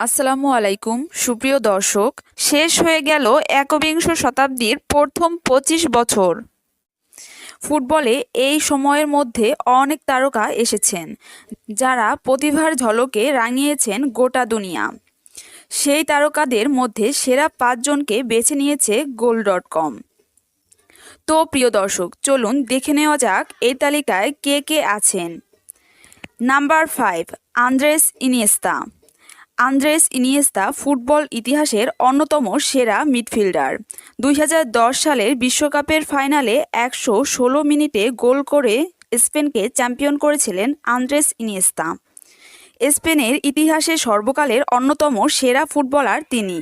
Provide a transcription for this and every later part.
আসসালামু আলাইকুম সুপ্রিয় দর্শক, শেষ হয়ে গেল একবিংশ শতাব্দীর প্রথম ২৫ বছর। ফুটবলে এই সময়ের মধ্যে অনেক তারকা এসেছেন, যারা প্রতিভার ঝলকে রাঙিয়েছেন গোটা দুনিয়া। সেই তারকাদের মধ্যে সেরা ৫ জনকে বেছে নিয়েছে goal.com। তো প্রিয় দর্শক, চলুন দেখে নেওয়া যাক এই তালিকায় কে কে আছেন। Number 5, Andres Iniesta. Andres Iniesta football ইতিহাসের অন্যতম সেরা মিডফিল্ডার। ২০১০ সালের বিশ্বকাপের ফাইনালে ১১৬ মিনিটে গোল করে স্পেনকে চ্যাম্পিয়ন করেছিলেন আন্দ্রেস ইনিয়েস্তা। স্পেনের ইতিহাসে সর্বকালের অন্যতম সেরা ফুটবলার তিনি।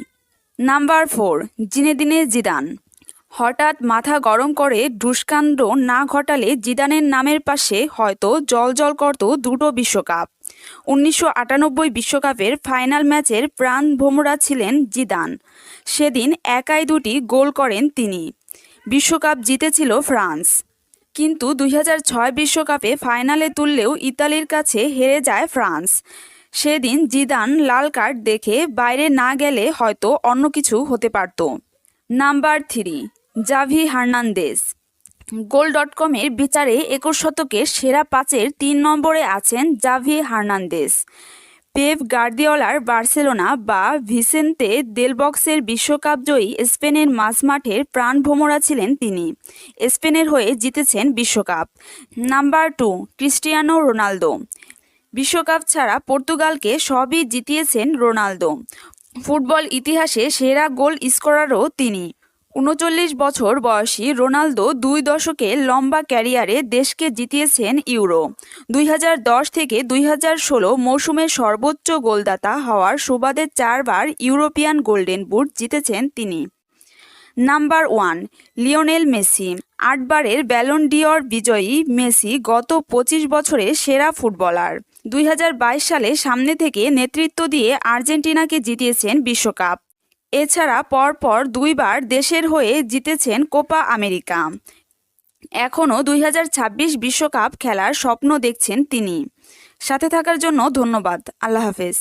Number 4, Zinedine Zidane. হঠাৎ মাথা গরম করে ঢুসকাণ্ড না ঘটালে জিদানের নামের পাশে হয়তো জ্বলজ্বল করত দুটো বিশ্বকাপ। ১৯৯৮ বিশ্বকাপের ফাইনাল ম্যাচের প্রাণভোমরা ছিলেন জিদান। সেদিন একাই ২টি গোল করেন তিনি। বিশ্বকাপ জিতেছিল ফ্রান্স, কিন্তু ২০০৬ বিশ্বকাপে ফাইনালে তুললেও ইতালির কাছে হেরে যায় ফ্রান্স। সেদিন জিদান লাল কার্ড দেখে বাইরে না গেলে হয়তো অন্য কিছু হতে পারত। Number 3, Xavi Hernandez. goal.com-এর বিচারে ২১ শতকের সেরা ৫-এর ৩ নম্বরে আছেন জাভি হার্নান্দেজ। পেপ গার্দিওলার বার্সেলোনা বা ভিসেন্তে দেল বক্সের বিশ্বকাপজয়ী স্পেনের মাঝমাঠের প্রাণভোমরা ছিলেন তিনি। স্পেনের হয়ে জিতেছেন বিশ্বকাপ। Number 2, Cristiano Ronaldo. বিশ্বকাপ ছাড়া পর্তুগালকে সবই জিতিয়েছেন রোনালদো। ফুটবল ইতিহাসে সেরা গোল স্কোরারও তিনি। ৩৯ বছর বয়সী রোনালদো ২ দশকের লম্বা ক্যারিয়ারে দেশকে জিতিয়েছেন ইউরো। ২০১০ থেকে ২০১৬ মৌসুমের সর্বোচ্চ গোলদাতা হওয়ার সুবাদে ৪ বার ইউরোপিয়ান গোল্ডেন বুট জিতেছেন তিনি। Number 1, Lionel Messi. ৮ বারের ব্যালন ডি'অর বিজয়ী মেসি গত ২৫ বছরে সেরা ফুটবলার। ২০২২ সালে সামনে থেকে নেতৃত্ব দিয়ে আর্জেন্টিনাকে জিতিয়েছেন বিশ্বকাপ। এছাড়া পরপর ২ বার দেশের হয়ে জিতেছেন কোপা আমেরিকা। এখনও ২০২৬ বিশ্বকাপ খেলার স্বপ্ন দেখছেন তিনি। সাথে থাকার জন্য ধন্যবাদ। আল্লাহ হাফেজ।